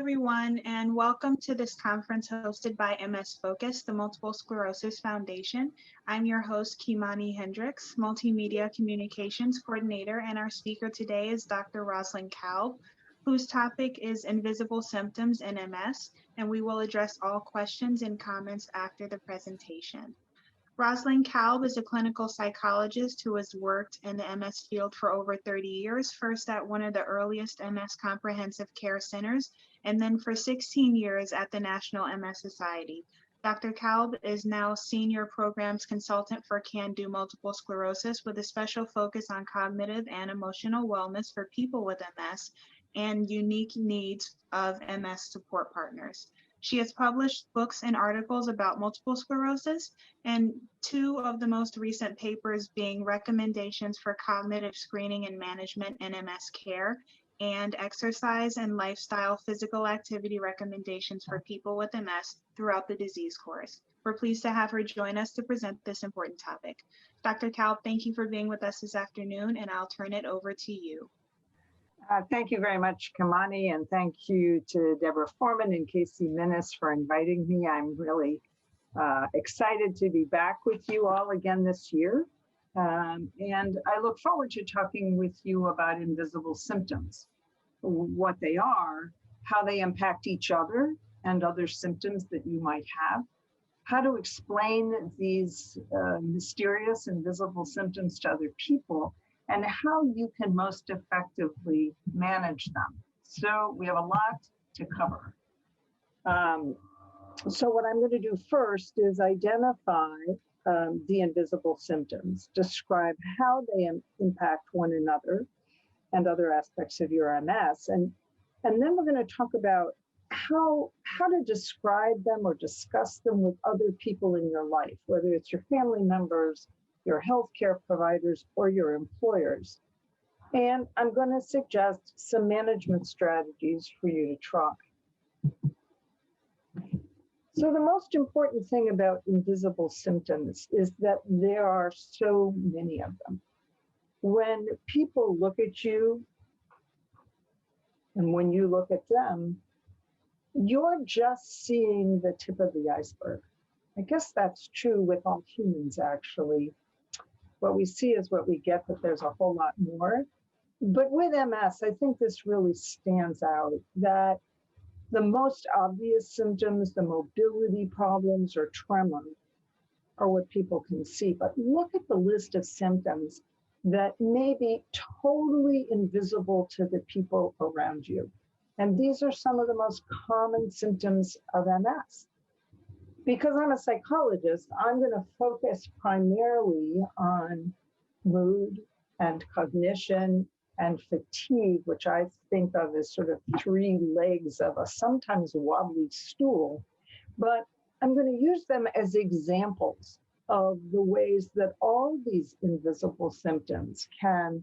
everyone, and welcome to this conference hosted by MS Focus, the Multiple Sclerosis Foundation. I'm your host, Kimani Hendricks, Multimedia Communications Coordinator, and our speaker today is Dr. Rosalind Kalb, whose topic is invisible symptoms in MS, and we will address all questions and comments after the presentation. Rosalind Kalb is a clinical psychologist who has worked in the MS field for over 30 years, first at one of the earliest MS comprehensive care centers, and then for 16 years at the National MS Society. Dr. Kalb is now Senior Programs Consultant for CAN-DO Multiple Sclerosis with a special focus on cognitive and emotional wellness for people with MS and unique needs of MS support partners. She has published books and articles about multiple sclerosis, and two of the most recent papers being Recommendations for Cognitive Screening and Management in MS Care and Exercise and Lifestyle Physical Activity Recommendations for People with MS throughout the disease course. We're pleased to have her join us to present this important topic. Dr. Kalb, thank you for being with us this afternoon, and I'll turn it over to you. Thank you very much, Kamani, and thank you to Deborah Foreman and Casey Minnis for inviting me. I'm really excited to be back with you all again this year. And I look forward to talking with you about invisible symptoms, what they are, how they impact each other and other symptoms that you might have, how to explain these mysterious invisible symptoms to other people, and how you can most effectively manage them. So we have a lot to cover. So what I'm going to do first is identify the invisible symptoms, describe how they impact one another and other aspects of your MS. And then we're going to talk about how to describe them or discuss them with other people in your life, whether it's your family members, your healthcare providers, or your employers. And I'm going to suggest some management strategies for you to try. So the most important thing about invisible symptoms is that there are so many of them. When people look at you and when you look at them, you're just seeing the tip of the iceberg. I guess that's true with all humans, actually. What we see is what we get, but there's a whole lot more. But with MS, I think this really stands out, that the most obvious symptoms, the mobility problems or tremor, are what people can see. But look at the list of symptoms that may be totally invisible to the people around you. And these are some of the most common symptoms of MS. Because I'm a psychologist, I'm going to focus primarily on mood and cognition and fatigue, which I think of as sort of three legs of a sometimes wobbly stool. But I'm going to use them as examples of the ways that all these invisible symptoms can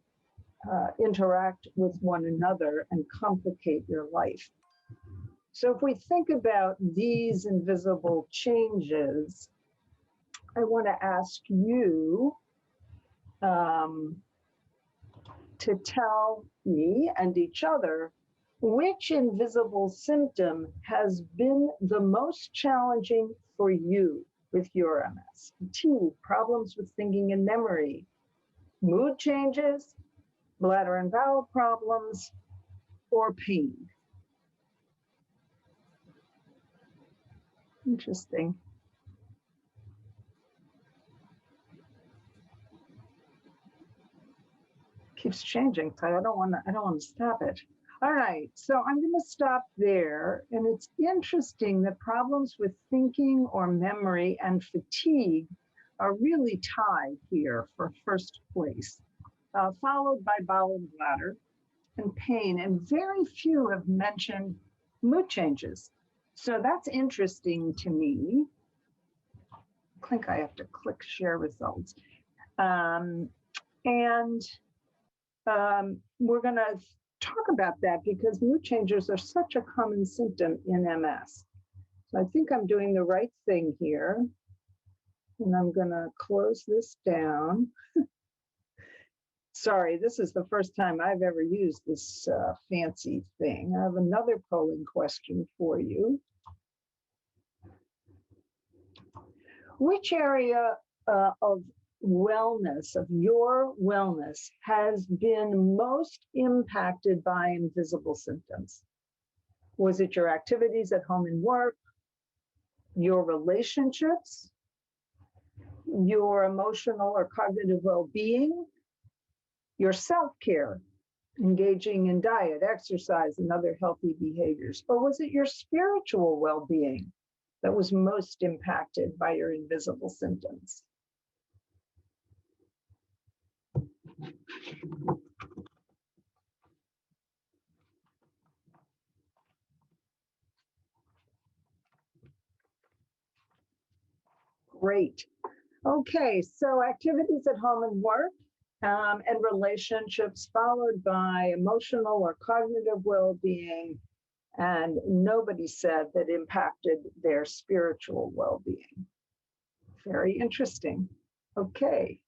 interact with one another and complicate your life. So if we think about these invisible changes, I want to ask you to tell me and each other which invisible symptom has been the most challenging for you with your MS. Fatigue, problems with thinking and memory, mood changes, bladder and bowel problems, or pain. Interesting. Keeps changing, so I don't want to stop it. All right, so I'm going to stop there. And it's interesting that problems with thinking or memory and fatigue are really tied here for first place, followed by bowel and bladder and pain. And very few have mentioned mood changes. So that's interesting to me. I think I have to click share results. We're going to talk about that because mood changes are such a common symptom in MS. So I think I'm doing the right thing here. And I'm going to close this down. Sorry, this is the first time I've ever used this fancy thing. I have another polling question for you. Which area of wellness, of your wellness, has been most impacted by invisible symptoms? Was it your activities at home and work, your relationships, your emotional or cognitive well-being, your self-care, engaging in diet, exercise, and other healthy behaviors? Or was it your spiritual well-being that was most impacted by your invisible symptoms? Great. Okay, so activities at home and work and relationships, followed by emotional or cognitive well-being, and nobody said that impacted their spiritual well-being. Very interesting. Okay.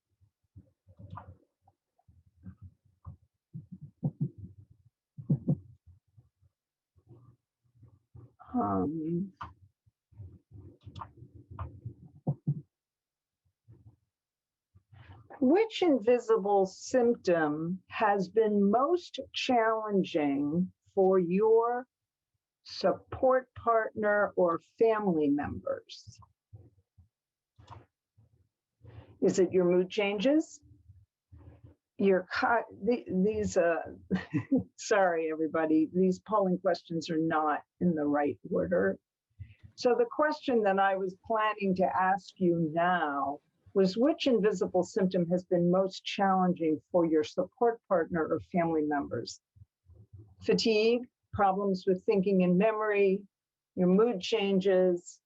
Which invisible symptom has been most challenging for your support partner or family members? Is it your mood changes? Sorry, everybody, these polling questions are not in the right order. So the question that I was planning to ask you now was, which invisible symptom has been most challenging for your support partner or family members? Fatigue, problems with thinking and memory, your mood changes,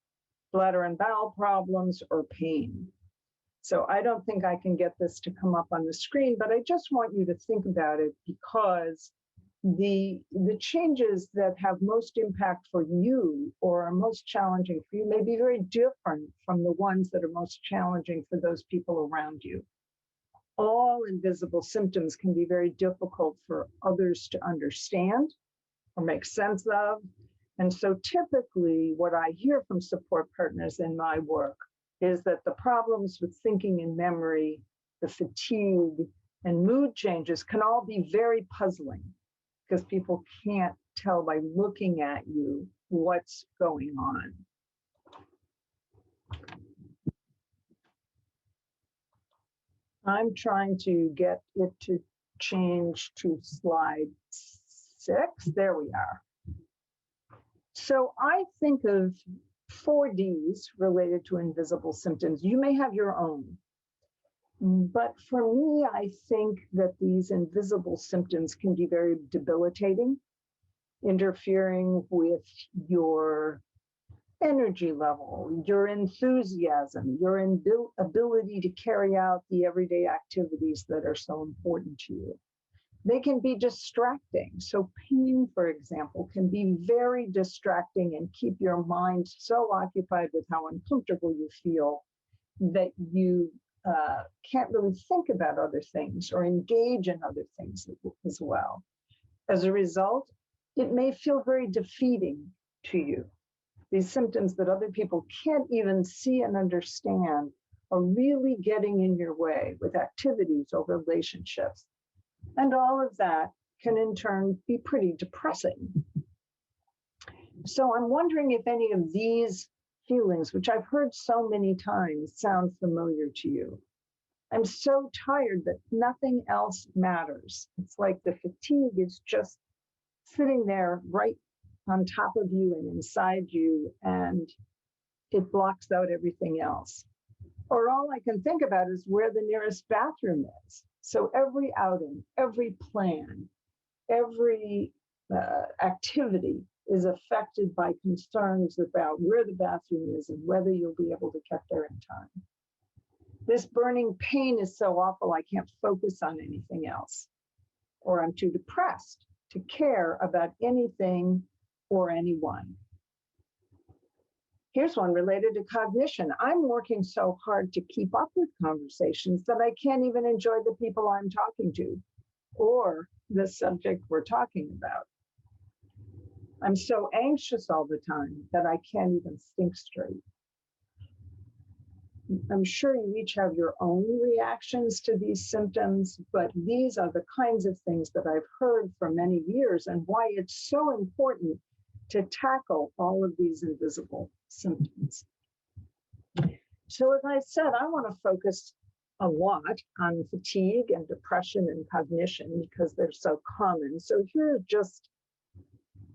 bladder and bowel problems, or pain? So I don't think I can get this to come up on the screen, but I just want you to think about it, because the changes that have most impact for you or are most challenging for you may be very different from the ones that are most challenging for those people around you. All invisible symptoms can be very difficult for others to understand or make sense of. And so typically what I hear from support partners in my work is that the problems with thinking and memory, the fatigue, and mood changes can all be very puzzling, because people can't tell by looking at you what's going on. I'm trying to get it to change to slide 6. There we are. So I think of 4 Ds related to invisible symptoms. You may have your own. But for me, I think that these invisible symptoms can be very debilitating, interfering with your energy level, your enthusiasm, your ability to carry out the everyday activities that are so important to you. They can be distracting. So pain, for example, can be very distracting and keep your mind so occupied with how uncomfortable you feel that you can't really think about other things or engage in other things as well. As a result, it may feel very defeating to you. These symptoms that other people can't even see and understand are really getting in your way with activities or relationships. And all of that can in turn be pretty depressing. So I'm wondering if any of these feelings, which I've heard so many times, sound familiar to you. I'm so tired that nothing else matters. It's like the fatigue is just sitting there right on top of you and inside you, and it blocks out everything else. Or all I can think about is where the nearest bathroom is. So every outing, every plan, every activity is affected by concerns about where the bathroom is and whether you'll be able to get there in time. This burning pain is so awful, I can't focus on anything else. Or I'm too depressed to care about anything or anyone. Here's one related to cognition. I'm working so hard to keep up with conversations that I can't even enjoy the people I'm talking to or the subject we're talking about. I'm so anxious all the time that I can't even think straight. I'm sure you each have your own reactions to these symptoms, but these are the kinds of things that I've heard for many years and why it's so important to tackle all of these invisible symptoms. So as I said, I want to focus a lot on fatigue and depression and cognition because they're so common. So here are just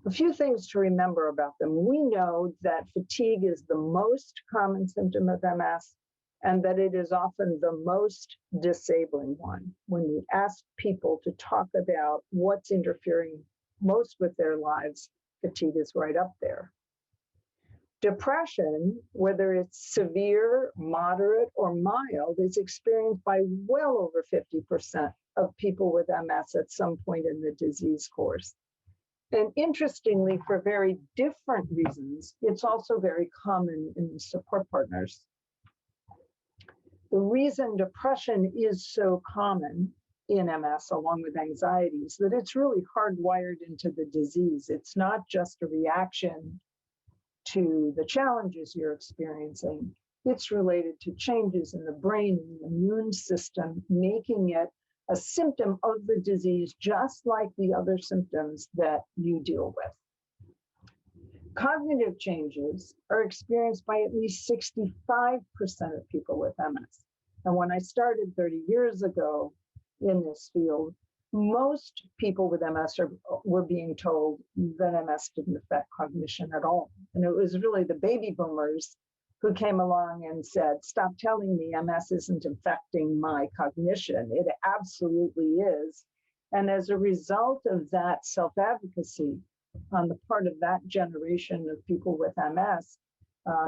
a few things to remember about them. We know that fatigue is the most common symptom of MS and that it is often the most disabling one. When we ask people to talk about what's interfering most with their lives, fatigue is right up there. Depression, whether it's severe, moderate, or mild, is experienced by well over 50% of people with MS at some point in the disease course. And interestingly, for very different reasons, it's also very common in support partners. The reason depression is so common in MS, along with anxiety, is that it's really hardwired into the disease. It's not just a reaction to the challenges you're experiencing. It's related to changes in the brain and the immune system, making it a symptom of the disease, just like the other symptoms that you deal with. Cognitive changes are experienced by at least 65% of people with MS. And when I started 30 years ago in this field, most people with MS were being told that MS didn't affect cognition at all. And it was really the baby boomers who came along and said, stop telling me MS isn't affecting my cognition. It absolutely is. And as a result of that self-advocacy on the part of that generation of people with MS,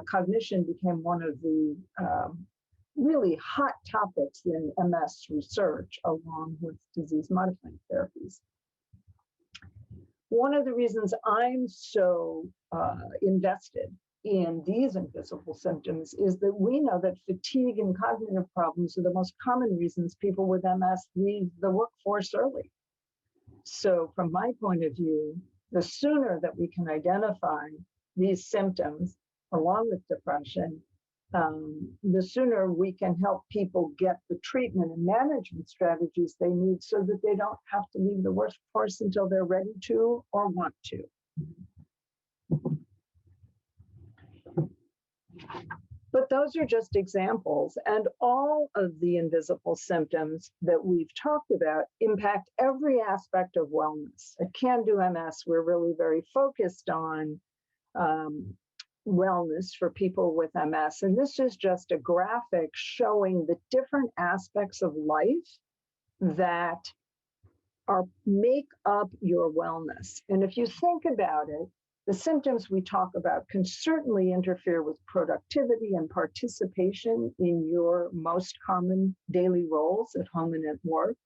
cognition became one of the really hot topics in MS research, along with disease-modifying therapies. One of the reasons I'm so invested in these invisible symptoms is that we know that fatigue and cognitive problems are the most common reasons people with MS leave the workforce early. So from my point of view, the sooner that we can identify these symptoms, along with depression, the sooner we can help people get the treatment and management strategies they need so that they don't have to leave the workforce until they're ready to or want to. But those are just examples, and all of the invisible symptoms that we've talked about impact every aspect of wellness. At Can Do MS, we're really very focused on wellness for people with MS. And this is just a graphic showing the different aspects of life that make up your wellness. And if you think about it, the symptoms we talk about can certainly interfere with productivity and participation in your most common daily roles at home and at work.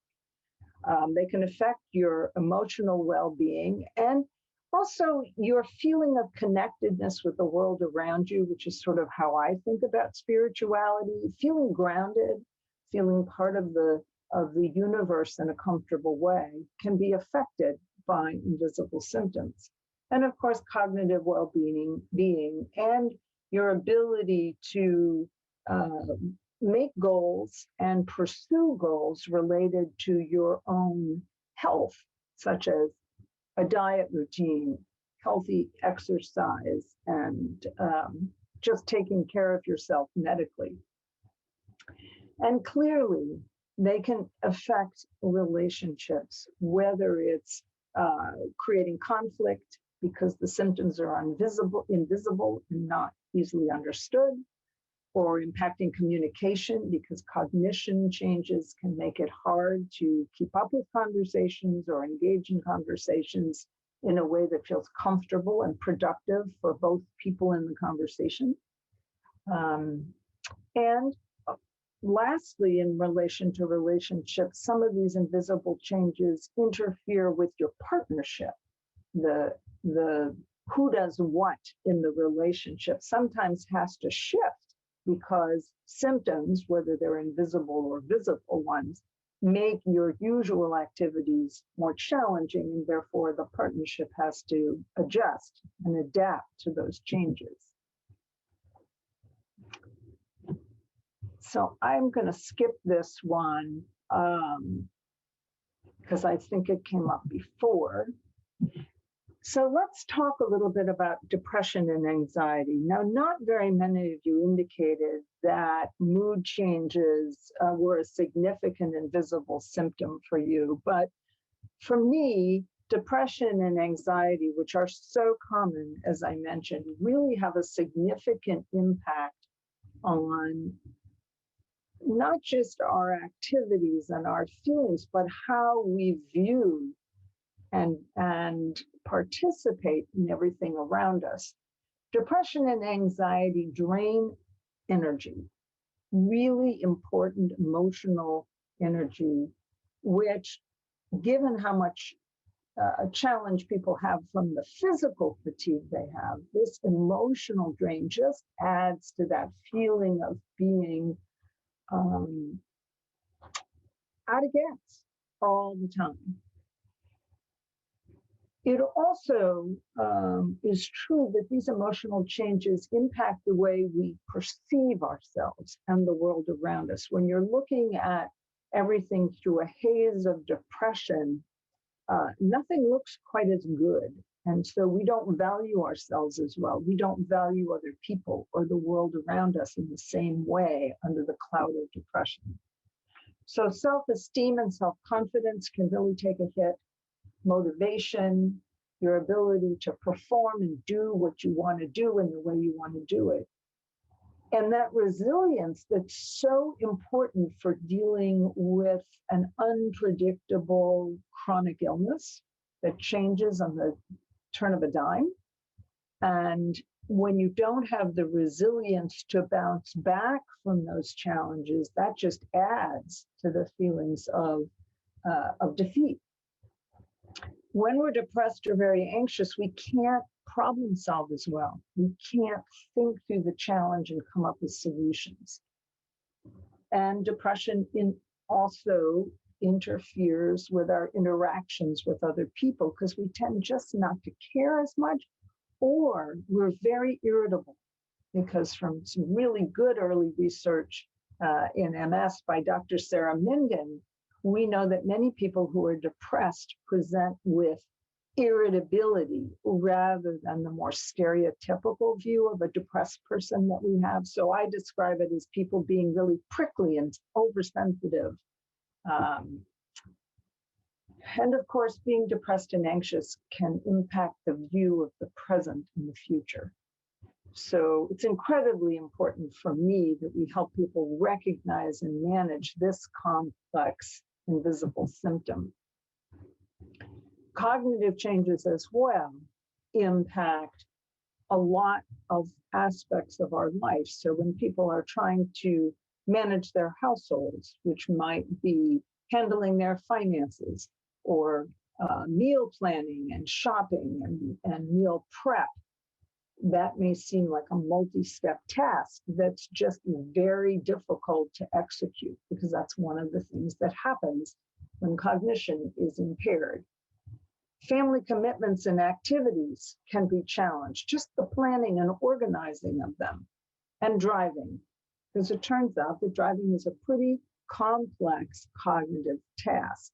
They can affect your emotional well-being and also your feeling of connectedness with the world around you, which is sort of how I think about spirituality, feeling grounded, feeling part of the universe in a comfortable way can be affected by invisible symptoms. And of course, cognitive well-being and your ability to make goals and pursue goals related to your own health, such as a diet routine, healthy exercise, and just taking care of yourself medically. And clearly, they can affect relationships, whether it's creating conflict because the symptoms are invisible and not easily understood, or impacting communication because cognition changes can make it hard to keep up with conversations or engage in conversations in a way that feels comfortable and productive for both people in the conversation. And lastly, in relation to relationships, some of these invisible changes interfere with your partnership. The who does what in the relationship sometimes has to shift because symptoms, whether they're invisible or visible ones, make your usual activities more challenging, and therefore the partnership has to adjust and adapt to those changes. So I'm going to skip this one because I think it came up before. So let's talk a little bit about depression and anxiety. Now, not very many of you indicated that mood changes were a significant and visible symptom for you. But for me, depression and anxiety, which are so common, as I mentioned, really have a significant impact on not just our activities and our feelings, but how we view and participate in everything around us. Depression and anxiety drain energy, really important emotional energy, which, given how much challenge people have from the physical fatigue they have, this emotional drain just adds to that feeling of being out of gas all the time. It also is true that these emotional changes impact the way we perceive ourselves and the world around us. When you're looking at everything through a haze of depression, nothing looks quite as good. And so we don't value ourselves as well. We don't value other people or the world around us in the same way under the cloud of depression. So self-esteem and self-confidence can really take a hit. Motivation, your ability to perform and do what you want to do in the way you want to do it. And that resilience that's so important for dealing with an unpredictable chronic illness that changes on the turn of a dime. And when you don't have the resilience to bounce back from those challenges, that just adds to the feelings of defeat. When we're depressed or very anxious, we can't problem solve as well. We can't think through the challenge and come up with solutions. And depression also interferes with our interactions with other people because we tend just not to care as much, or we're very irritable because from some really good early research in MS by Dr. Sarah Minden, we know that many people who are depressed present with irritability rather than the more stereotypical view of a depressed person that we have. So I describe it as people being really prickly and oversensitive. And of course, being depressed and anxious can impact the view of the present and the future. So it's incredibly important for me that we help people recognize and manage this complex invisible symptom. Cognitive changes as well impact a lot of aspects of our life. So when people are trying to manage their households, which might be handling their finances or meal planning and shopping and meal prep, that may seem like a multi-step task that's just very difficult to execute because that's one of the things that happens when cognition is impaired. Family commitments and activities can be challenged, just the planning and organizing of them, and driving, because it turns out that driving is a pretty complex cognitive task.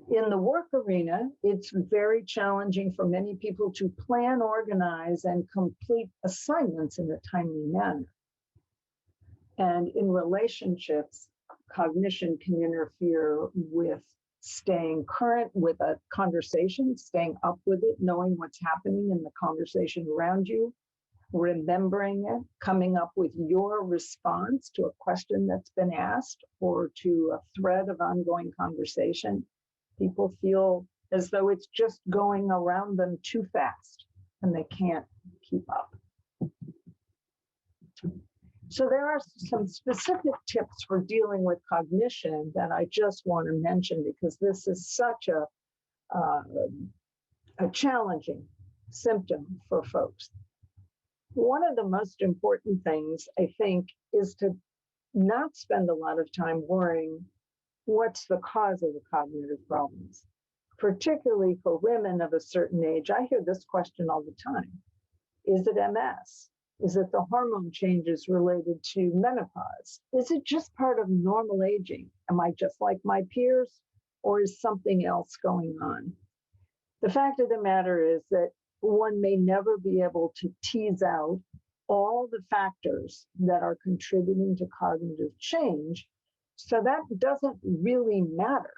In the work arena, it's very challenging for many people to plan, organize, and complete assignments in a timely manner. And in relationships, cognition can interfere with staying current with a conversation, staying up with it, knowing what's happening in the conversation around you, remembering it, coming up with your response to a question that's been asked or to a thread of ongoing conversation. People feel as though it's just going around them too fast and they can't keep up. So there are some specific tips for dealing with cognition that I just want to mention because this is such a challenging symptom for folks. One of the most important things, I think, is to not spend a lot of time worrying what's the cause of the cognitive problems. Particularly for women of a certain age, I hear this question all the time. Is it MS? Is it the hormone changes related to menopause? Is it just part of normal aging? Am I just like my peers, or is something else going on? The fact of the matter is that one may never be able to tease out all the factors that are contributing to cognitive change, so that doesn't really matter.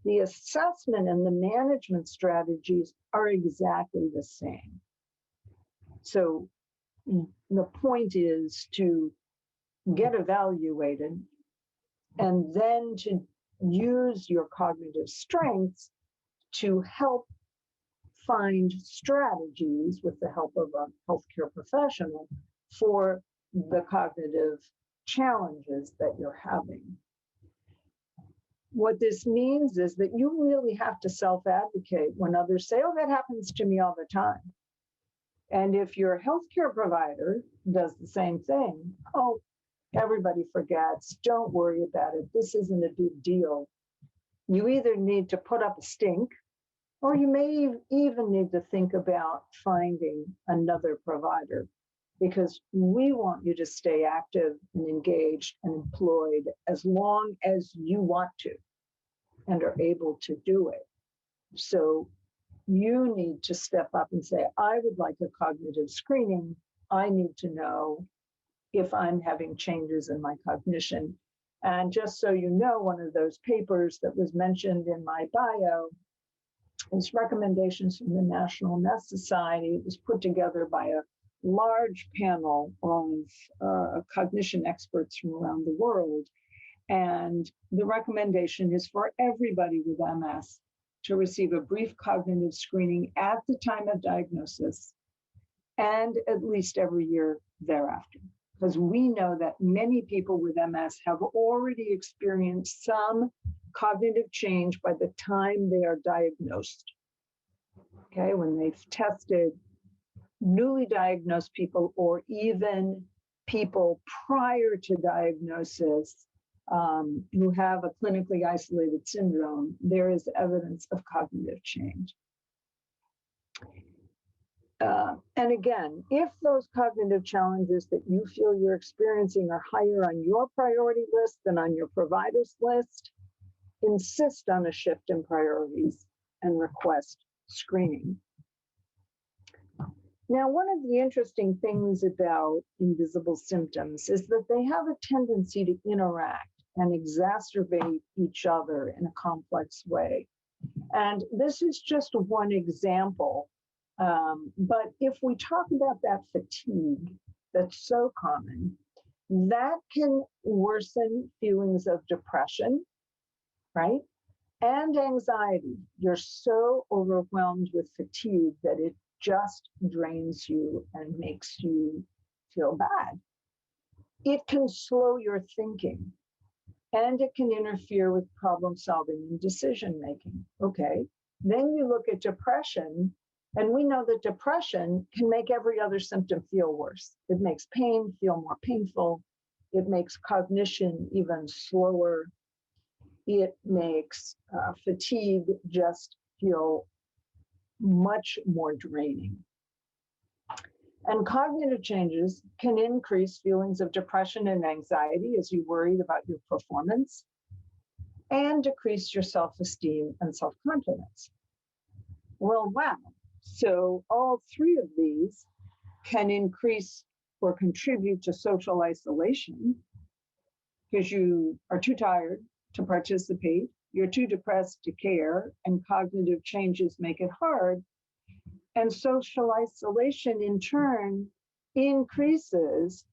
The assessment and the management strategies are exactly the same. So the point is to get evaluated and then to use your cognitive strengths to help find strategies with the help of a healthcare professional for the cognitive challenges that you're having. What this means is that you really have to self-advocate when others say, oh, that happens to me all the time. And if your healthcare provider does the same thing, oh, everybody forgets, don't worry about it, this isn't a big deal. You either need to put up a stink, or you may even need to think about finding another provider, because we want you to stay active and engaged and employed as long as you want to and are able to do it. So you need to step up and say, I would like a cognitive screening. I need to know if I'm having changes in my cognition. And just so you know, one of those papers that was mentioned in my bio is recommendations from the National MS Society. It was put together by a large panel of cognition experts from around the world. And the recommendation is for everybody with MS to receive a brief cognitive screening at the time of diagnosis and at least every year thereafter. Because we know that many people with MS have already experienced some cognitive change by the time they are diagnosed. Okay, when they've tested newly diagnosed people or even people prior to diagnosis who have a clinically isolated syndrome, there is evidence of cognitive change. And again, if those cognitive challenges that you feel you're experiencing are higher on your priority list than on your provider's list, insist on a shift in priorities and request screening. Now, one of the interesting things about invisible symptoms is that they have a tendency to interact and exacerbate each other in a complex way. And this is just one example. But if we talk about that fatigue that's so common, that can worsen feelings of depression, right? And anxiety. You're so overwhelmed with fatigue that it just drains you and makes you feel bad. It can slow your thinking, and it can interfere with problem solving and decision making. Okay, then you look at depression, and we know that depression can make every other symptom feel worse. It makes pain feel more painful. It makes cognition even slower. It makes fatigue just feel much more draining. And cognitive changes can increase feelings of depression and anxiety as you worried about your performance, and decrease your self-esteem and self-confidence. Well, wow. So all three of these can increase or contribute to social isolation because you are too tired to participate, you're too depressed to care, and cognitive changes make it hard. And social isolation in turn increases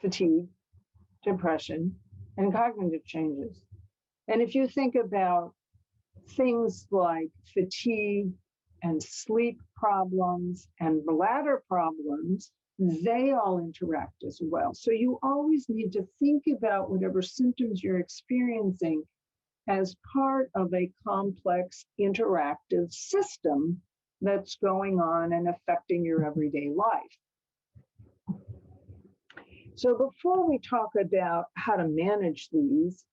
fatigue, depression, and cognitive changes. And if you think about things like fatigue and sleep problems and bladder problems, they all interact as well. So you always need to think about whatever symptoms you're experiencing as part of a complex interactive system that's going on and affecting your everyday life. So before we talk about how to manage these,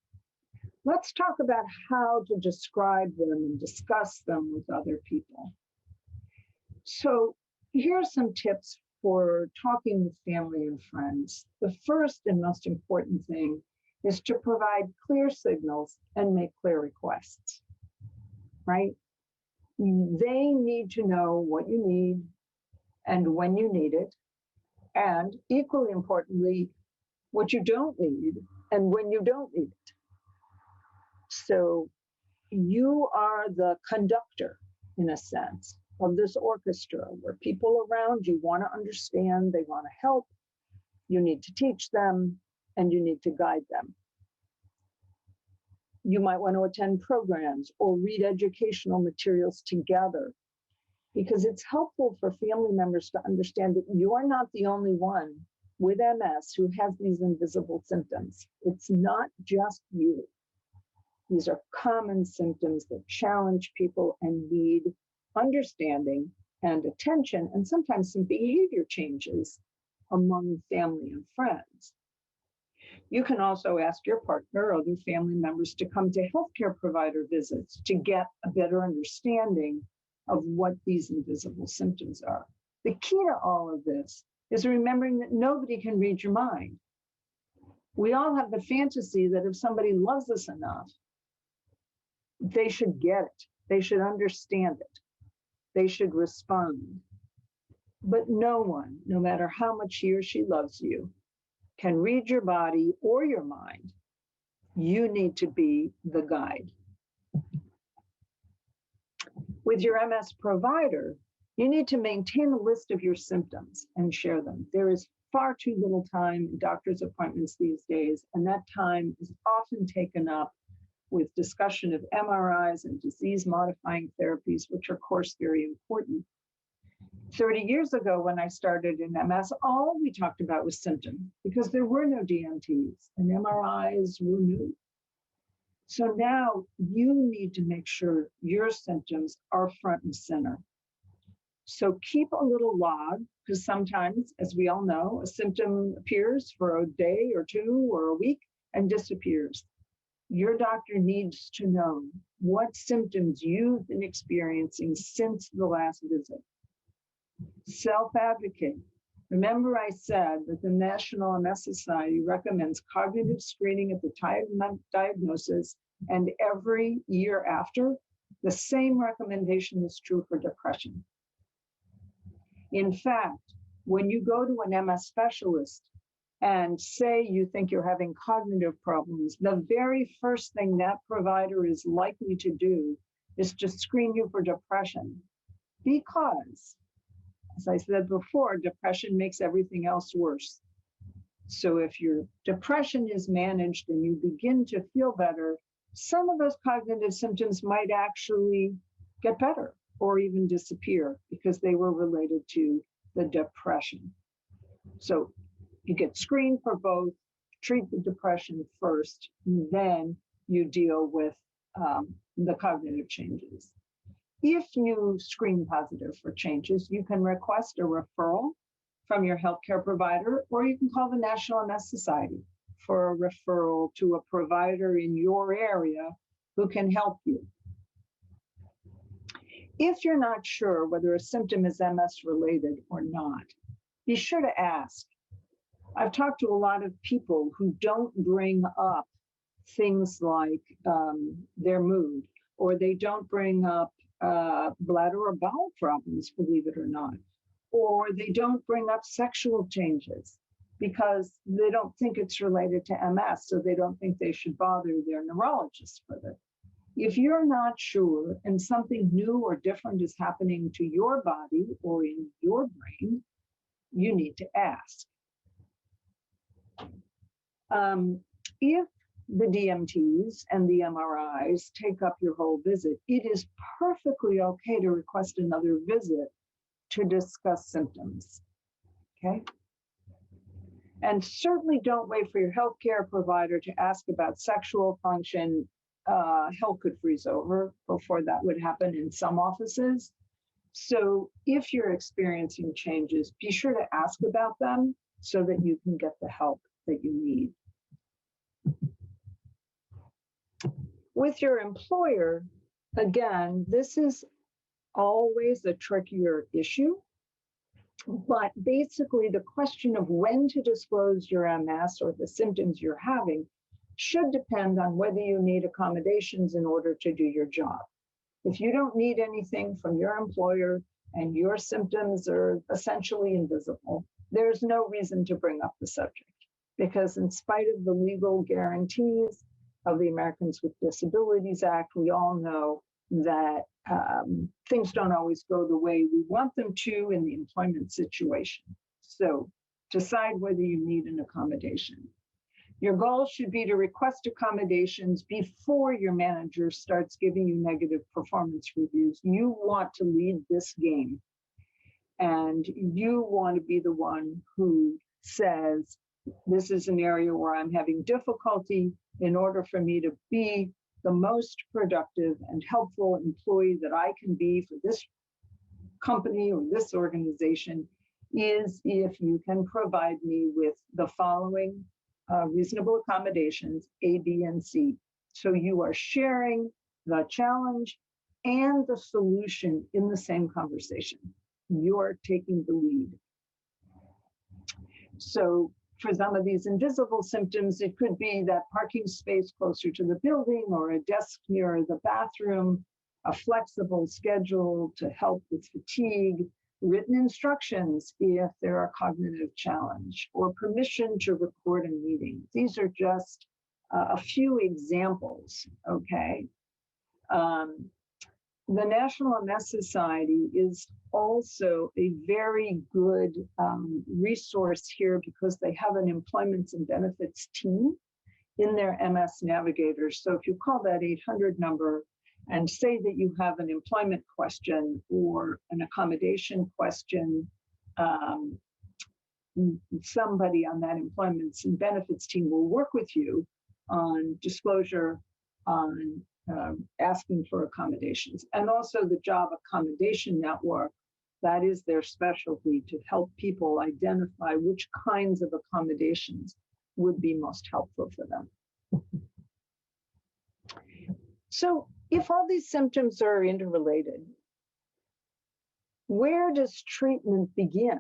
let's talk about how to describe them and discuss them with other people. So here are some tips for talking with family and friends. The first and most important thing is to provide clear signals and make clear requests, right? They need to know what you need and when you need it, and equally importantly, what you don't need and when you don't need it. So you are the conductor, in a sense, of this orchestra where people around you want to understand, they want to help, you need to teach them, and you need to guide them. You might want to attend programs or read educational materials together, because it's helpful for family members to understand that you're not the only one with MS who has these invisible symptoms. It's not just you. These are common symptoms that challenge people and need understanding and attention, and sometimes some behavior changes among family and friends. You can also ask your partner or other family members to come to healthcare provider visits to get a better understanding of what these invisible symptoms are. The key to all of this is remembering that nobody can read your mind. We all have the fantasy that if somebody loves us enough, they should get it. They should understand it. They should respond. But no one, no matter how much he or she loves you, can read your body or your mind. You need to be the guide. With your MS provider, you need to maintain a list of your symptoms and share them. There is far too little time in doctor's appointments these days, and that time is often taken up with discussion of MRIs and disease-modifying therapies, which are, of course, very important. 30 years ago, when I started in MS, all we talked about was symptoms because there were no DMTs and MRIs were new. So now you need to make sure your symptoms are front and center. So keep a little log, because sometimes, as we all know, a symptom appears for a day or two or a week and disappears. Your doctor needs to know what symptoms you've been experiencing since the last visit. Self-advocate. Remember I said that the National MS Society recommends cognitive screening at the time of diagnosis and every year after. The same recommendation is true for depression. In fact, when you go to an MS specialist and say you think you're having cognitive problems, the very first thing that provider is likely to do is to screen you for depression, because, as I said before, depression makes everything else worse. So if your depression is managed and you begin to feel better, some of those cognitive symptoms might actually get better or even disappear because they were related to the depression. So you get screened for both, treat the depression first, and then you deal with the cognitive changes. If you screen positive for changes, you can request a referral from your healthcare provider, or you can call the National MS Society for a referral to a provider in your area who can help you. If you're not sure whether a symptom is MS related or not, be sure to ask. I've talked to a lot of people who don't bring up things like their mood, or they don't bring up bladder or bowel problems, believe it or not, or they don't bring up sexual changes because they don't think it's related to MS, so they don't think they should bother their neurologist with it. If you're not sure and something new or different is happening to your body or in your brain, you need to ask. If the DMTs and the MRIs take up your whole visit, it is perfectly okay to request another visit to discuss symptoms, okay? And certainly don't wait for your healthcare provider to ask about sexual function. Hell could freeze over before that would happen in some offices. So if you're experiencing changes, be sure to ask about them so that you can get the help that you need. With your employer, again, this is always a trickier issue, but basically the question of when to disclose your MS or the symptoms you're having should depend on whether you need accommodations in order to do your job. If you don't need anything from your employer and your symptoms are essentially invisible, there's no reason to bring up the subject, because in spite of the legal guarantees of the Americans with Disabilities Act, we all know that things don't always go the way we want them to in the employment situation. So decide whether you need an accommodation. Your goal should be to request accommodations before your manager starts giving you negative performance reviews. You want to lead this game, and you want to be the one who says, this is an area where I'm having difficulty. In order for me to be the most productive and helpful employee that I can be for this company or this organization, is if you can provide me with the following reasonable accommodations, A, B, and C. So you are sharing the challenge and the solution in the same conversation. You're taking the lead. So for some of these invisible symptoms, it could be that parking space closer to the building or a desk near the bathroom, a flexible schedule to help with fatigue, written instructions if there are cognitive challenge, or permission to record a meeting. These are just a few examples, okay? The National MS Society is also a very good resource here because they have an employment and benefits team in their MS Navigator. So if you call that 800 number and say that you have an employment question or an accommodation question, somebody on that employment and benefits team will work with you on disclosure, on asking for accommodations. And also the Job Accommodation Network, that is their specialty, to help people identify which kinds of accommodations would be most helpful for them. So if all these symptoms are interrelated, where does treatment begin?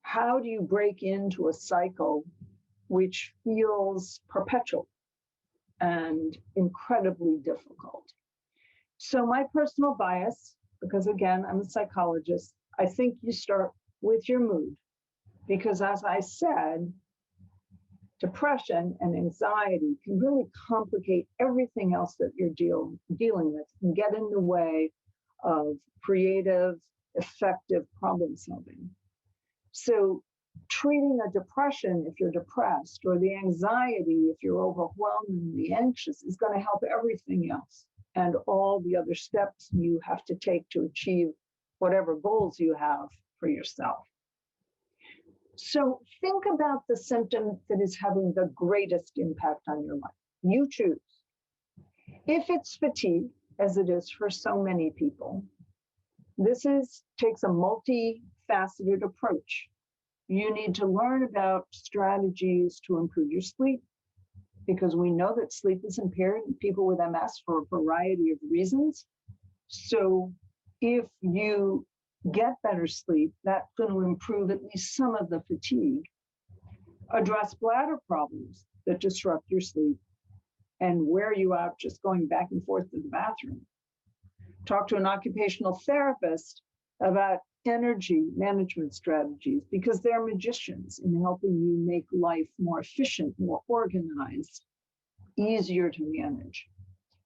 How do you break into a cycle which feels perpetual and incredibly difficult? So my personal bias, because again, I'm a psychologist, I think you start with your mood, because as I said, depression and anxiety can really complicate everything else that you're dealing with and get in the way of creative, effective problem solving. So treating a depression if you're depressed, or the anxiety if you're overwhelmingly anxious, is going to help everything else and all the other steps you have to take to achieve whatever goals you have for yourself. So think about the symptom that is having the greatest impact on your life. You choose. If it's fatigue, as it is for so many people, this takes a multifaceted approach. You need to learn about strategies to improve your sleep, because we know that sleep is impaired in people with MS for a variety of reasons. So if you get better sleep, that's going to improve at least some of the fatigue. Address bladder problems that disrupt your sleep and wear you out just going back and forth to the bathroom. Talk to an occupational therapist about energy management strategies, because they're magicians in helping you make life more efficient, more organized, easier to manage.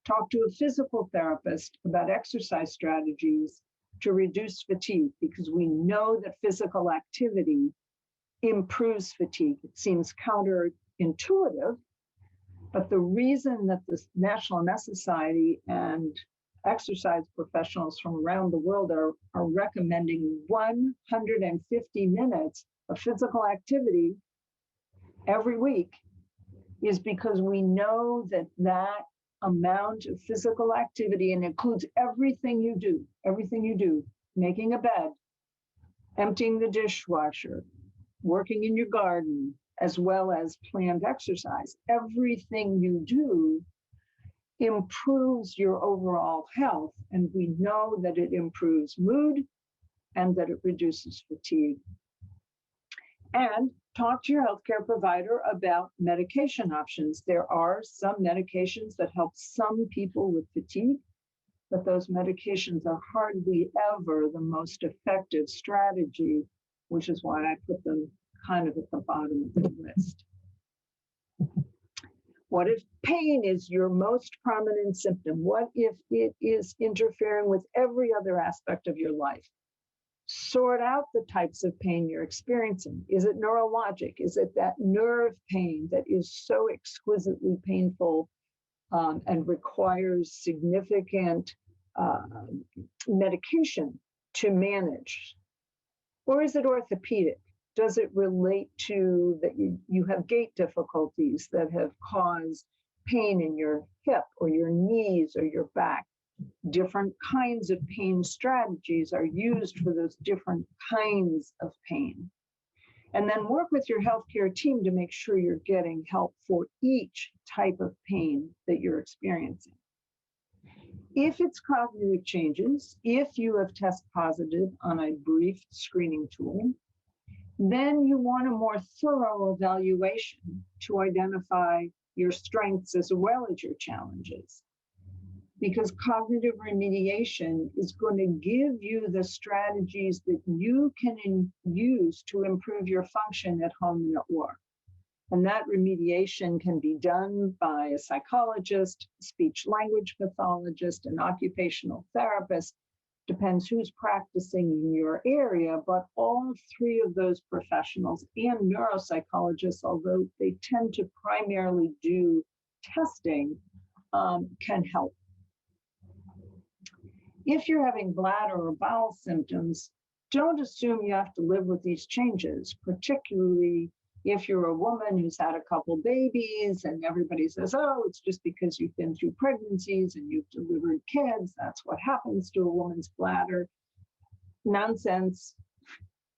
Talk to a physical therapist about exercise strategies to reduce fatigue, because we know that physical activity improves fatigue. It seems counterintuitive, but the reason that the National MS Society and exercise professionals from around the world are recommending 150 minutes of physical activity every week is because we know that amount of physical activity, and includes everything you do, making a bed, emptying the dishwasher, working in your garden, as well as planned exercise. Everything you do improves your overall health. And we know that it improves mood and that it reduces fatigue. And talk to your healthcare provider about medication options. There are some medications that help some people with fatigue, but those medications are hardly ever the most effective strategy, which is why I put them kind of at the bottom of the list. What if pain is your most prominent symptom? What if it is interfering with every other aspect of your life? Sort out the types of pain you're experiencing. Is it neurologic? Is it that nerve pain that is so exquisitely painful and requires significant medication to manage? Or is it orthopedic? Does it relate to that you have gait difficulties that have caused pain in your hip or your knees or your back? Different kinds of pain strategies are used for those different kinds of pain. And then work with your healthcare team to make sure you're getting help for each type of pain that you're experiencing. If it's cognitive changes, if you have tested positive on a brief screening tool, then you want a more thorough evaluation to identify your strengths as well as your challenges. Because cognitive remediation is going to give you the strategies that you can use to improve your function at home and at work. And that remediation can be done by a psychologist, speech language pathologist, an occupational therapist, depends who's practicing in your area, but all three of those professionals and neuropsychologists, although they tend to primarily do testing, can help. If you're having bladder or bowel symptoms, don't assume you have to live with these changes, particularly if you're a woman who's had a couple babies and everybody says, oh, it's just because you've been through pregnancies and you've delivered kids, that's what happens to a woman's bladder. Nonsense.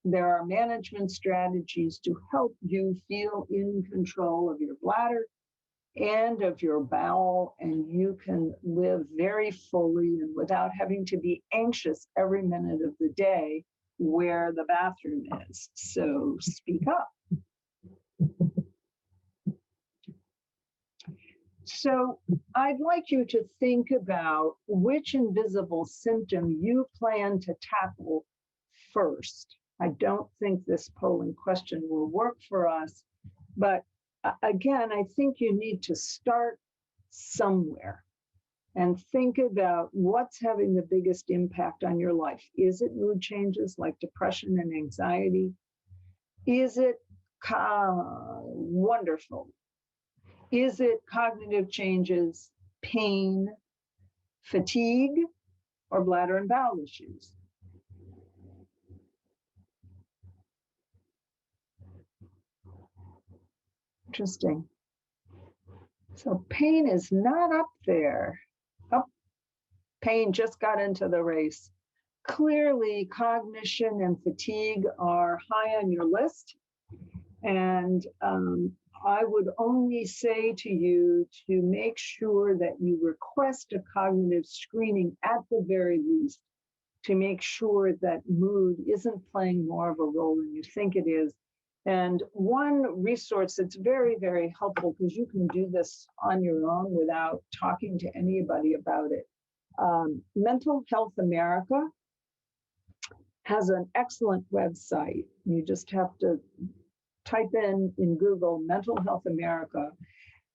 There are management strategies to help you feel in control of your bladder and of your bowel, and you can live very fully and without having to be anxious every minute of the day where the bathroom is. So speak up. So I'd like you to think about which invisible symptom you plan to tackle first. I don't think this polling question will work for us, but again, I think you need to start somewhere and think about what's having the biggest impact on your life. Is it mood changes like depression and anxiety? Is it wonderful? Is it cognitive changes, pain, fatigue, or bladder and bowel issues? Interesting. So pain is not up there. Oh, pain just got into the race. Clearly, cognition and fatigue are high on your list. And I would only say to you to make sure that you request a cognitive screening at the very least to make sure that mood isn't playing more of a role than you think it is. And one resource that's very, very helpful, because you can do this on your own without talking to anybody about it. Mental Health America has an excellent website. You just have to type in Google Mental Health America,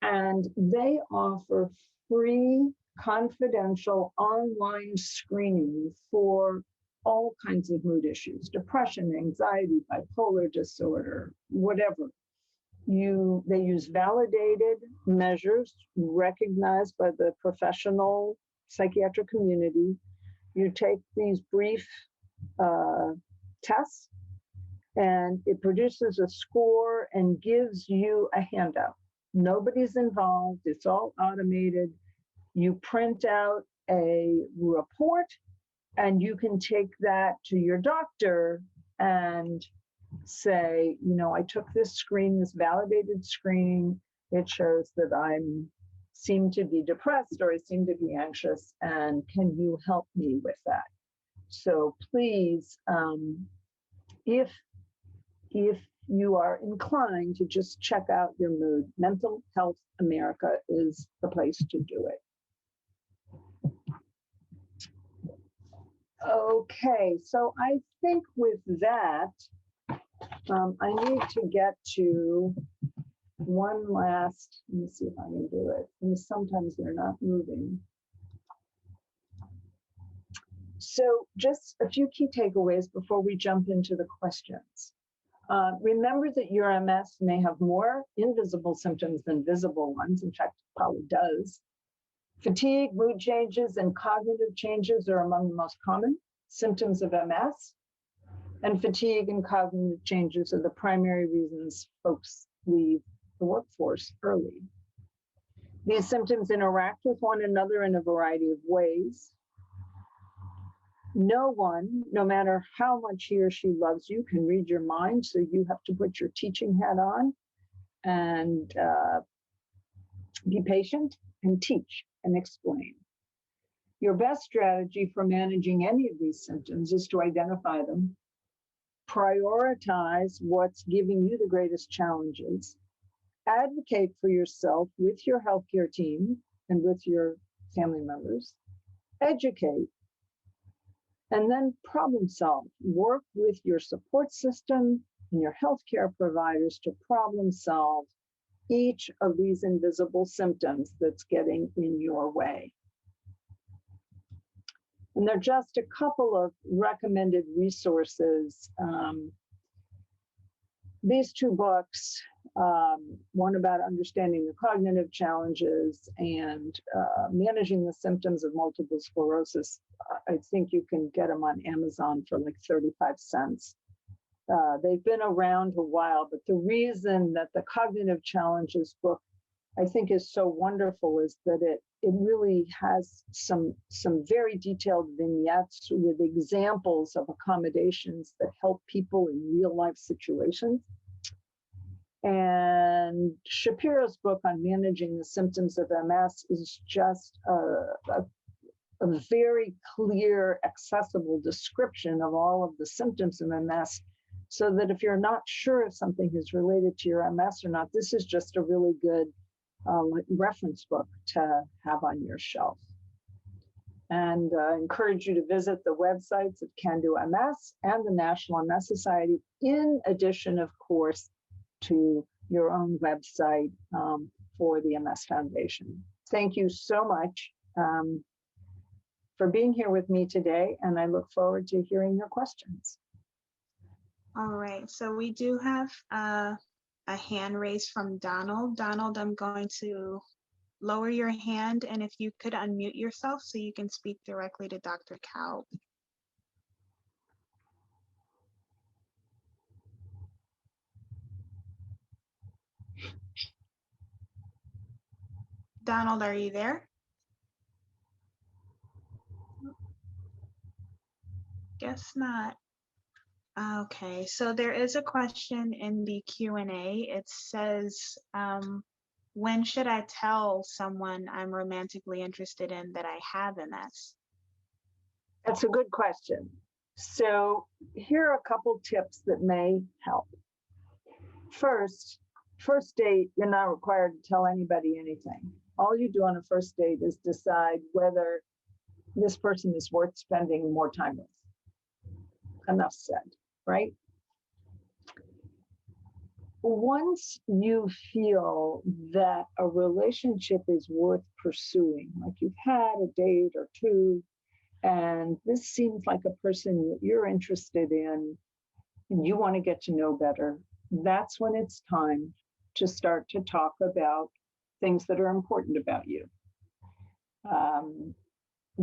and they offer free confidential online screening for all kinds of mood issues, depression, anxiety, bipolar disorder, whatever. They use validated measures recognized by the professional psychiatric community. You take these brief tests, and it produces a score and gives you a handout. Nobody's involved. It's all automated. You print out a report, and you can take that to your doctor and say, I took this screen, this validated screen. It shows that I seem to be depressed or I seem to be anxious, and can you help me with that? So please, if you are inclined to just check out your mood, Mental Health America is the place to do it. Okay, so I think with that, I need to get to one last, let me see if I can do it. And sometimes they're not moving. So just a few key takeaways before we jump into the questions. Remember that your MS may have more invisible symptoms than visible ones. In fact, it probably does. Fatigue, mood changes, and cognitive changes are among the most common symptoms of MS. And fatigue and cognitive changes are the primary reasons folks leave the workforce early. These symptoms interact with one another in a variety of ways. No one, no matter how much he or she loves you, can read your mind, so you have to put your teaching hat on and be patient and teach and explain. Your best strategy for managing any of these symptoms is to identify them, prioritize what's giving you the greatest challenges, advocate for yourself with your healthcare team and with your family members, educate, and then problem solve. Work with your support system and your healthcare providers to problem solve each of these invisible symptoms that's getting in your way. And there are just a couple of recommended resources. These two books, one about understanding the cognitive challenges and managing the symptoms of multiple sclerosis. I think you can get them on Amazon for like 35 cents. They've been around a while, but the reason that the cognitive challenges book I think is so wonderful is that it really has some very detailed vignettes with examples of accommodations that help people in real life situations. And Shapiro's book on managing the symptoms of MS is just a very clear, accessible description of all of the symptoms of MS, so that if you're not sure if something is related to your MS or not, this is just a really good reference book to have on your shelf. And I encourage you to visit the websites of Can Do MS and the National MS Society, in addition, of course, to your own website for the MS Foundation. Thank you so much for being here with me today, and I look forward to hearing your questions. All right, so we do have a hand raised from Donald. Donald, I'm going to lower your hand, and if you could unmute yourself so you can speak directly to Dr. Kalb. Donald, are you there? Guess not. Okay, so there is a question in the Q&A. It says, when should I tell someone I'm romantically interested in that I have MS? That's a good question. So here are a couple tips that may help. First date, you're not required to tell anybody anything. All you do on a first date is decide whether this person is worth spending more time with. Enough said, right? Once you feel that a relationship is worth pursuing, like you've had a date or two, and this seems like a person that you're interested in, and you want to get to know better, that's when it's time to start to talk about things that are important about you.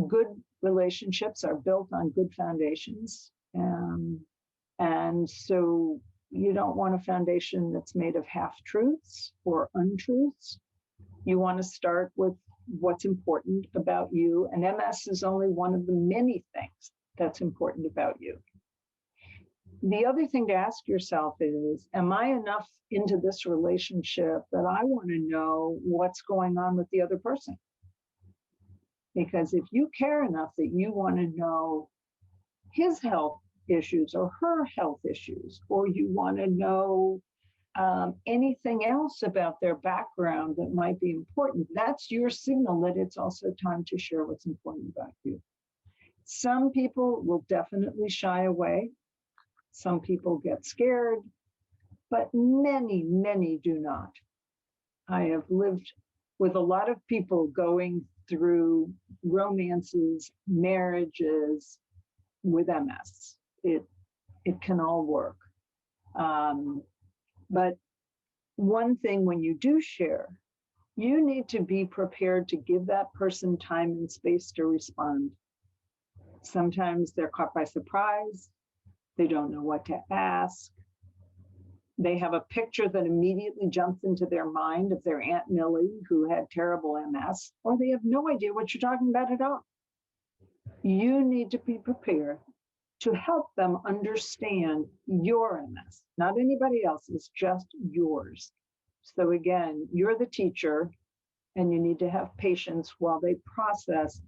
Good relationships are built on good foundations. And so you don't want a foundation that's made of half-truths or untruths. You want to start with what's important about you, and MS is only one of the many things that's important about you. The other thing to ask yourself is, am I enough into this relationship that I want to know what's going on with the other person? Because if you care enough that you want to know his health issues or her health issues, or you want to know anything else about their background that might be important, that's your signal that it's also time to share what's important about you. Some people will definitely shy away. Some people get scared, but many, many do not. I have lived with a lot of people going through romances, marriages with MS. It can all work. But one thing, when you do share, you need to be prepared to give that person time and space to respond. Sometimes they're caught by surprise. They don't know what to ask. They have a picture that immediately jumps into their mind of their Aunt Millie who had terrible MS, or they have no idea what you're talking about at all. You need to be prepared to help them understand your MS, not anybody else's, just yours. So again, you're the teacher, and you need to have patience while they process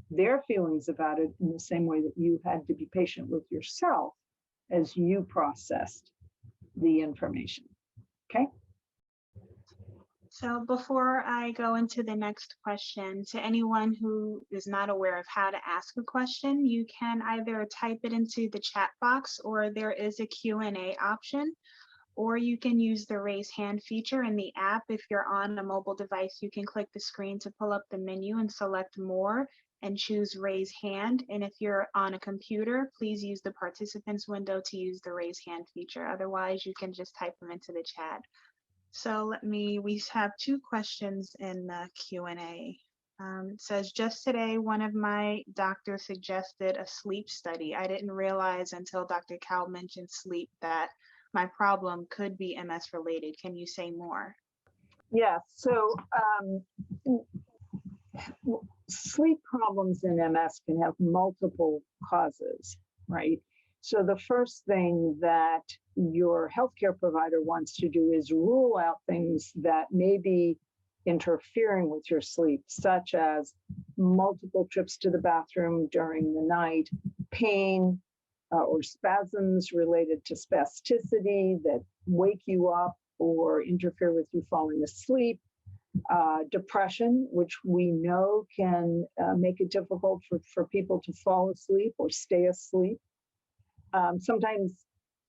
their feelings about it in the same way that you had to be patient with yourself as you processed the information. Okay? So before I go into the next question, to anyone who is not aware of how to ask a question, you can either type it into the chat box, or there is a Q&A option, or you can use the raise hand feature in the app. If you're on a mobile device, you can click the screen to pull up the menu and select more and choose raise hand. And if you're on a computer, please use the participants window to use the raise hand feature. Otherwise, you can just type them into the chat. So we have two questions in the Q&A. It says, just today, one of my doctors suggested a sleep study. I didn't realize until Dr. Kalb mentioned sleep that my problem could be MS related. Can you say more? Yeah, so sleep problems in MS can have multiple causes, right? So the first thing that your healthcare provider wants to do is rule out things that may be interfering with your sleep, such as multiple trips to the bathroom during the night, pain or spasms related to spasticity that wake you up or interfere with you falling asleep, depression, which we know can make it difficult for people to fall asleep or stay asleep. Sometimes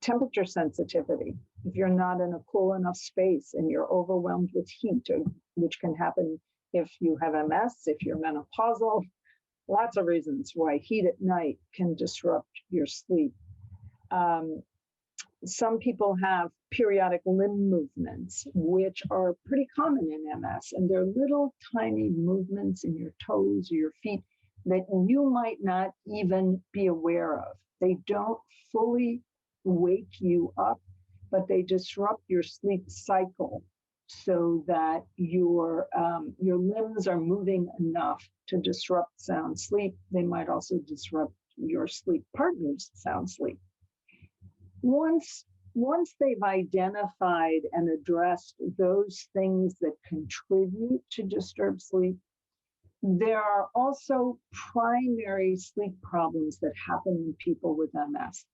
temperature sensitivity. If you're not in a cool enough space and you're overwhelmed with heat, which can happen if you have MS, if you're menopausal, lots of reasons why heat at night can disrupt your sleep. Some people have periodic limb movements, which are pretty common in MS, and they're little tiny movements in your toes or your feet that you might not even be aware of. They don't fully wake you up, but they disrupt your sleep cycle so that your limbs are moving enough to disrupt sound sleep. They might also disrupt your sleep partner's sound sleep. Once they've identified and addressed those things that contribute to disturbed sleep, there are also primary sleep problems that happen in people with MS,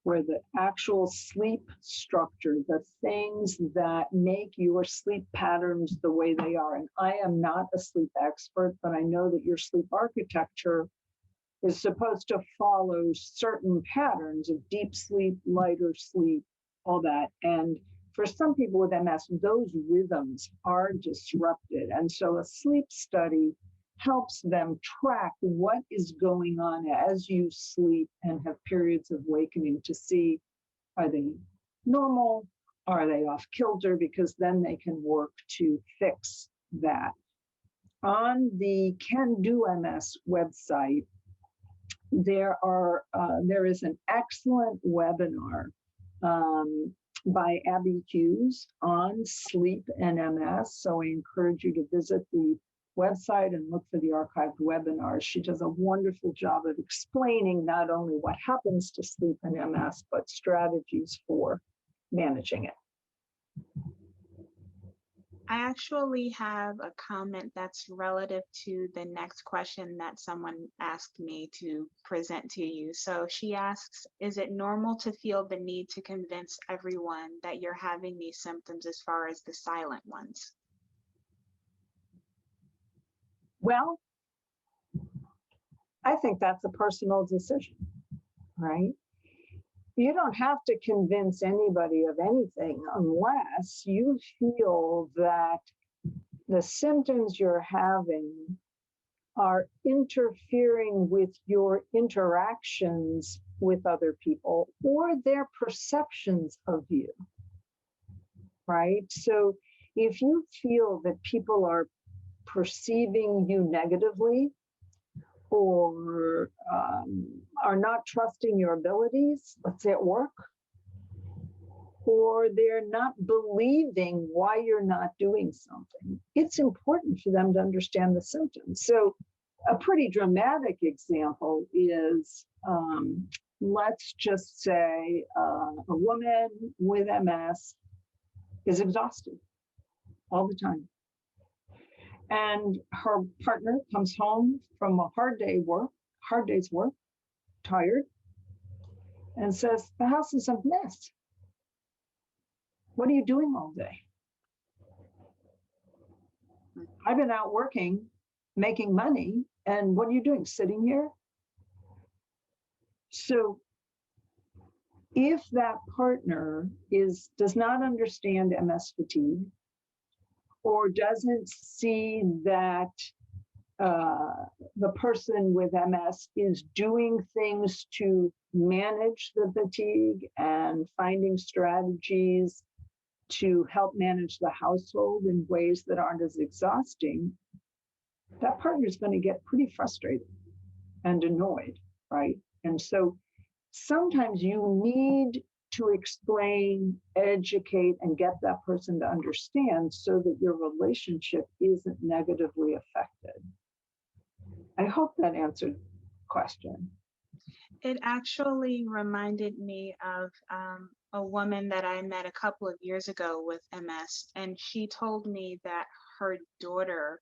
where the actual sleep structure, the things that make your sleep patterns the way they are, and I am not a sleep expert, but I know that your sleep architecture is supposed to follow certain patterns of deep sleep, lighter sleep, all that. And for some people with MS, those rhythms are disrupted. And so a sleep study helps them track what is going on as you sleep and have periods of awakening to see, are they normal? Are they off kilter? Because then they can work to fix that. On the Can Do MS website, there is an excellent webinar by Abby Hughes on sleep and MS. So I encourage you to visit the website and look for the archived webinars. She does a wonderful job of explaining not only what happens to sleep in MS, but strategies for managing it. I actually have a comment that's relative to the next question that someone asked me to present to you. So she asks, is it normal to feel the need to convince everyone that you're having these symptoms as far as the silent ones? Well, I think that's a personal decision, right? You don't have to convince anybody of anything unless you feel that the symptoms you're having are interfering with your interactions with other people or their perceptions of you, right? So if you feel that people are perceiving you negatively, or are not trusting your abilities, let's say at work, or they're not believing why you're not doing something, it's important for them to understand the symptoms. So a pretty dramatic example is, let's just say a woman with MS is exhausted all the time. And her partner comes home from a hard day's work, tired, and says, the house is a mess. What are you doing all day? I've been out working, making money, and what are you doing, sitting here? So if that partner does not understand MS fatigue, or doesn't see that the person with MS is doing things to manage the fatigue and finding strategies to help manage the household in ways that aren't as exhausting, that partner is going to get pretty frustrated and annoyed, right? And so sometimes you need to explain, educate, and get that person to understand so that your relationship isn't negatively affected. I hope that answered the question. It actually reminded me of a woman that I met a couple of years ago with MS, and she told me that her daughter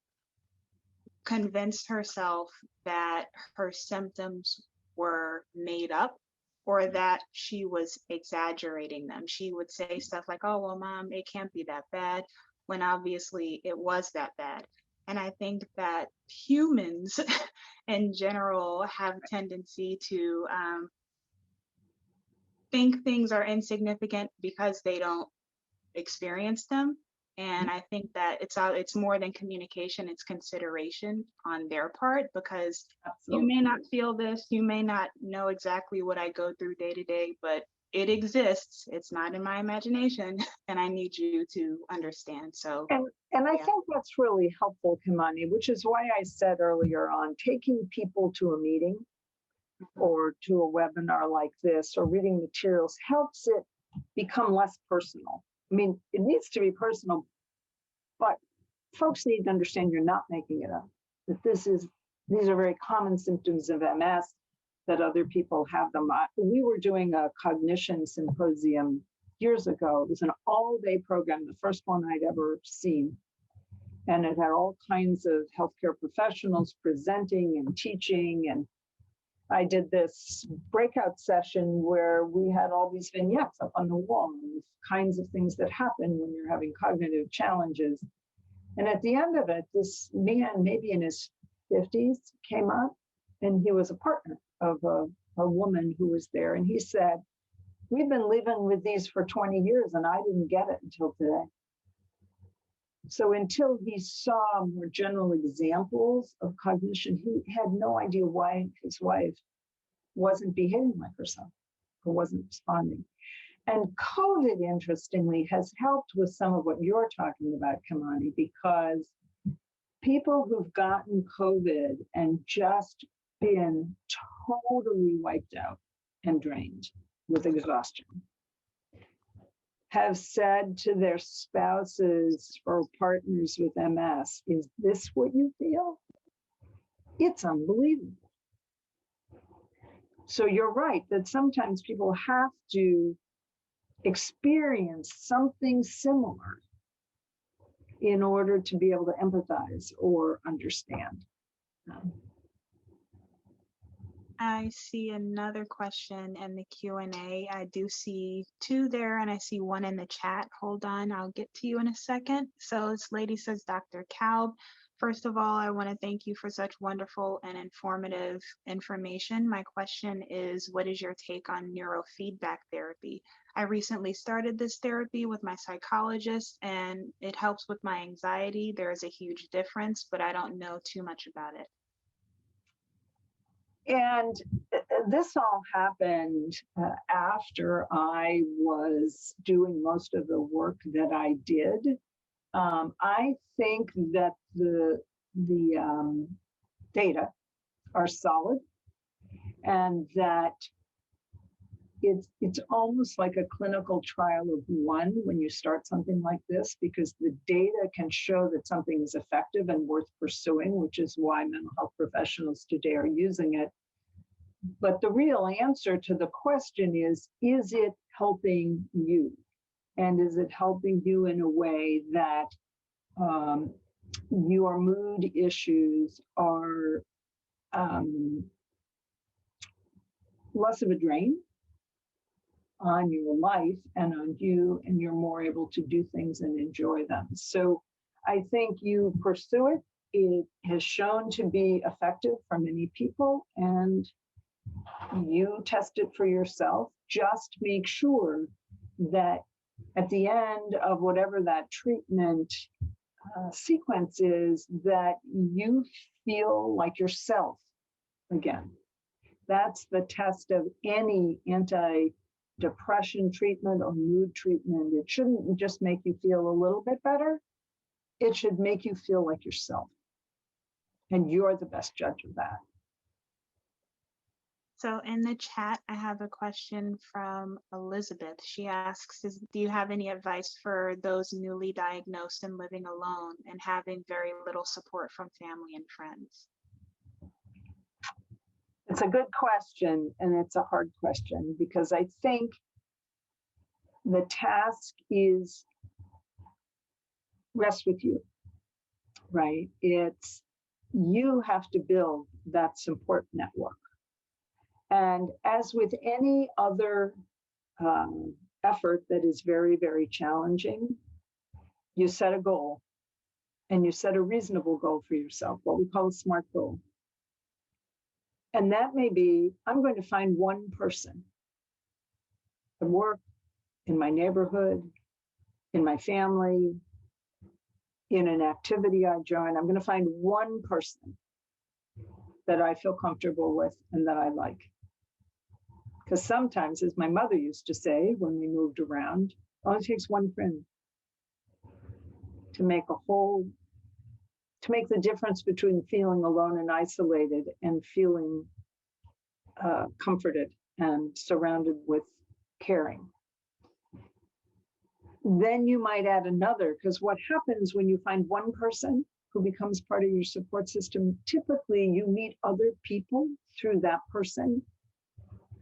convinced herself that her symptoms were made up or that she was exaggerating them. She would say stuff like, oh, well, Mom, it can't be that bad, when obviously it was that bad. And I think that humans in general have a tendency to think things are insignificant because they don't experience them. And I think that it's more than communication, it's consideration on their part, because you may not feel this, you may not know exactly what I go through day to day, but it exists. It's not in my imagination, and I need you to understand. So, and I think that's really helpful, Kimani, which is why I said earlier on, taking people to a meeting or to a webinar like this or reading materials helps it become less personal. I mean, it needs to be personal, but folks need to understand you're not making it up, that these are very common symptoms of MS, that other people have them. We were doing a cognition symposium years ago. It was an all-day program, the first one I'd ever seen. And it had all kinds of healthcare professionals presenting and teaching. And I did this breakout session where we had all these vignettes up on the wall, and kinds of things that happen when you're having cognitive challenges. And at the end of it, this man, maybe in his 50s, came up, and he was a partner of a woman who was there. And he said, we've been living with these for 20 years, and I didn't get it until today. So until he saw more general examples of cognition, he had no idea why his wife wasn't behaving like herself or wasn't responding. And COVID, interestingly, has helped with some of what you're talking about, Kimani, because people who've gotten COVID and just been totally wiped out and drained with exhaustion have said to their spouses or partners with MS, is this what you feel? It's unbelievable. So you're right that sometimes people have to experience something similar in order to be able to empathize or understand. I see another question in the Q&A. I do see two there, and I see one in the chat. Hold on, I'll get to you in a second. So this lady says, Dr. Kalb, first of all, I want to thank you for such wonderful and informative information. My question is, what is your take on neurofeedback therapy? I recently started this therapy with my psychologist, and it helps with my anxiety. There is a huge difference, but I don't know too much about it. And this all happened after I was doing most of the work that I did. I think that the data are solid, and that it's almost like a clinical trial of one when you start something like this, because the data can show that something is effective and worth pursuing, which is why mental health professionals today are using it. But the real answer to the question is it helping you? And is it helping you in a way that your mood issues are less of a drain on your life and on you, and you're more able to do things and enjoy them? So I think you pursue it. It has shown to be effective for many people, and you test it for yourself. Just make sure that at the end of whatever that treatment sequence is, that you feel like yourself again. That's the test of any anti-depression treatment or mood treatment. It shouldn't just make you feel a little bit better. It should make you feel like yourself. And you're the best judge of that. So in the chat, I have a question from Elizabeth. She asks, do you have any advice for those newly diagnosed and living alone and having very little support from family and friends? It's a good question, and it's a hard question, because I think the task is rest with you, right? It's you have to build that support network. And as with any other effort that is very, very challenging, you set a goal, and you set a reasonable goal for yourself, what we call a SMART goal. And that may be, I'm going to find one person at work, in my neighborhood, in my family, in an activity I join. I'm going to find one person that I feel comfortable with and that I like. Because sometimes, as my mother used to say when we moved around, it only takes one friend to make the difference between feeling alone and isolated and feeling comforted and surrounded with caring. Then you might add another, because what happens when you find one person who becomes part of your support system, typically you meet other people through that person,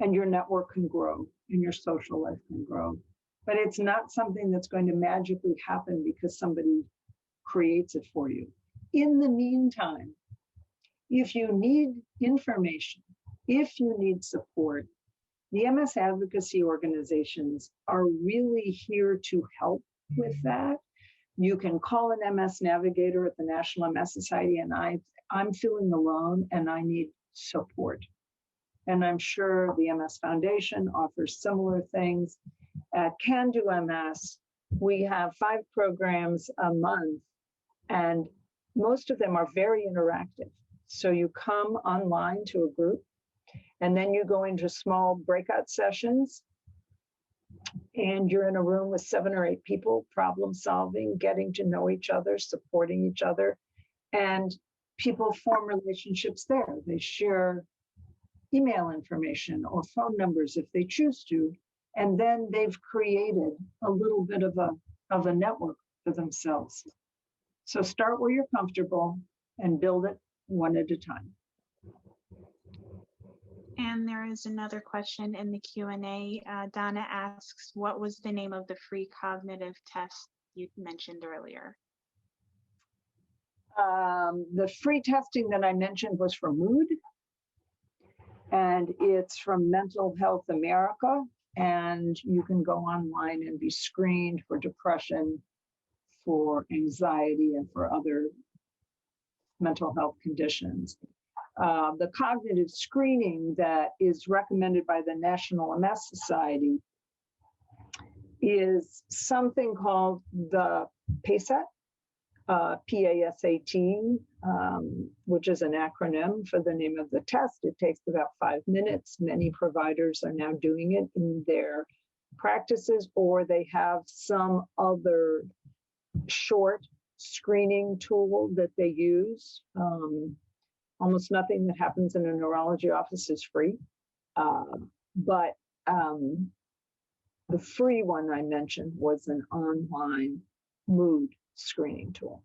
and your network can grow and your social life can grow. But it's not something that's going to magically happen because somebody creates it for you. In the meantime, if you need information, if you need support, the MS advocacy organizations are really here to help with that. You can call an MS navigator at the National MS Society, and I'm feeling alone and I need support. And I'm sure the MS Foundation offers similar things. At Can Do MS, we have 5 programs a month, and most of them are very interactive. So you come online to a group, and then you go into small breakout sessions, and you're in a room with 7 or 8 people, problem solving, getting to know each other, supporting each other, and people form relationships there. They share email information or phone numbers if they choose to, And then they've created a little bit of a network for themselves. So start where you're comfortable and build it one at a time. And there is another question in the Q&A. Donna asks, what was the name of the free cognitive test you mentioned earlier? The free testing that I mentioned was for mood, and it's from Mental Health America, and you can go online and be screened for depression, for anxiety, and for other mental health conditions. The cognitive screening that is recommended by the National MS Society is something called the PASAT, PASAT, which is an acronym for the name of the test. It takes about 5 minutes. Many providers are now doing it in their practices, or they have some other short screening tool that they use. Almost nothing that happens in a neurology office is free. But the free one I mentioned was an online mood screening tool.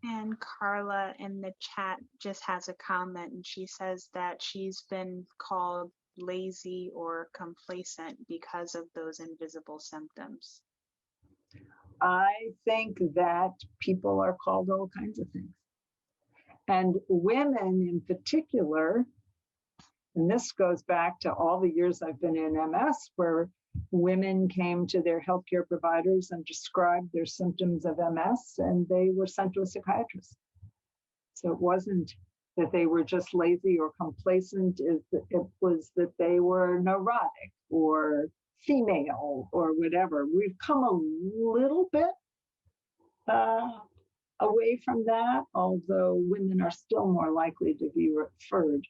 And Carla in the chat just has a comment, and she says that she's been called lazy or complacent because of those invisible symptoms. I think that people are called all kinds of things. And women in particular, and this goes back to all the years I've been in MS, where women came to their healthcare providers and described their symptoms of MS, and they were sent to a psychiatrist. So it wasn't that they were just lazy or complacent, it was that they were neurotic or female or whatever. We've come a little bit away from that, although women are still more likely to be referred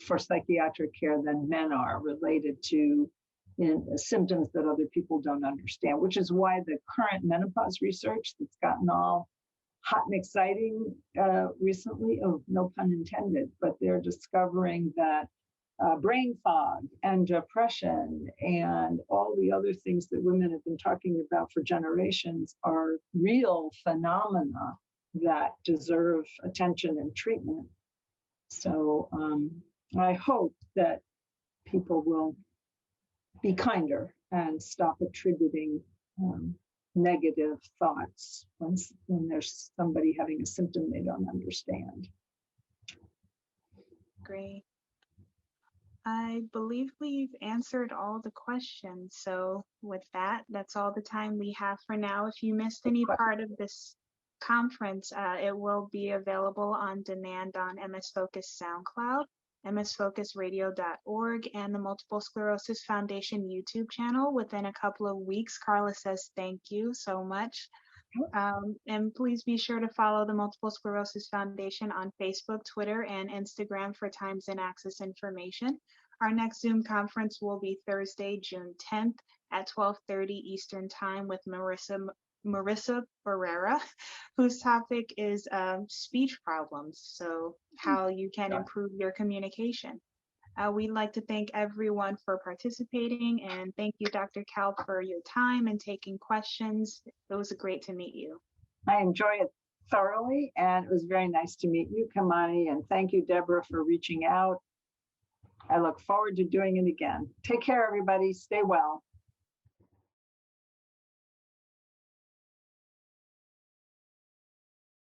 for psychiatric care than men are, related to symptoms that other people don't understand, which is why the current menopause research that's gotten all hot and exciting recently, oh, no pun intended, but they're discovering that brain fog and depression and all the other things that women have been talking about for generations are real phenomena that deserve attention and treatment. So I hope that people will be kinder and stop attributing negative thoughts when there's somebody having a symptom they don't understand. Great. I believe we've answered all the questions. So with that, that's all the time we have for now. If you missed any part of this conference, it will be available on demand on MS Focus SoundCloud, msfocusradio.org, and the Multiple Sclerosis Foundation YouTube channel within a couple of weeks. Carla says thank you so much. And please be sure to follow the Multiple Sclerosis Foundation on Facebook, Twitter, and Instagram for times and access information. Our next Zoom conference will be Thursday, June 10th at 12:30 Eastern Time with Marissa Barrera, whose topic is speech problems, so how you can improve your communication. We'd like to thank everyone for participating, and thank you, Dr. Kalb, for your time and taking questions. It was great to meet you. I enjoyed it thoroughly, and it was very nice to meet you, Kimani, and thank you, Deborah, for reaching out. I look forward to doing it again. Take care, everybody. Stay well.